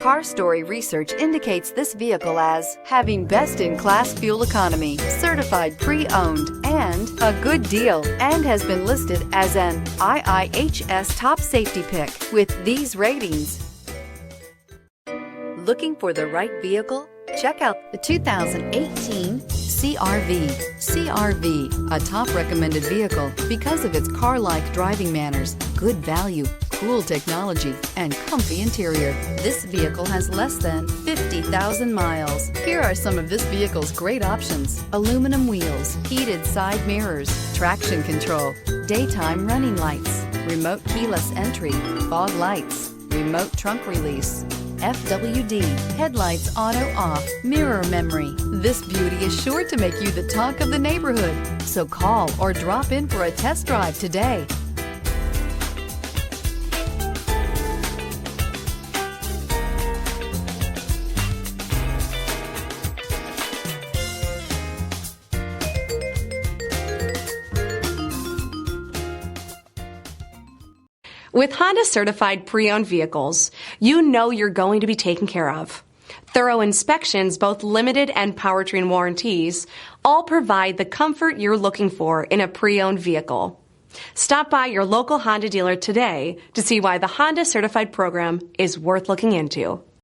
Car Story research indicates this vehicle as having best-in-class fuel economy, certified pre-owned, and a good deal, and has been listed as an IIHS top safety pick with these ratings. Looking for the right vehicle? Check out the 2018 CR-V. CR-V, a top recommended vehicle because of its car-like driving manners, good value, cool technology, and comfy interior. This vehicle has less than 50,000 miles. Here are some of this vehicle's great options: aluminum wheels, heated side mirrors, traction control, daytime running lights, remote keyless entry, fog lights, remote trunk release, FWD, headlights auto off, mirror memory. This beauty is sure to make you the talk of the neighborhood. So call or drop in for a test drive today. With Honda certified pre-owned vehicles, you know you're going to be taken care of. Thorough inspections, both limited and powertrain warranties, all provide the comfort you're looking for in a pre-owned vehicle. Stop by your local Honda dealer today to see why the Honda certified program is worth looking into.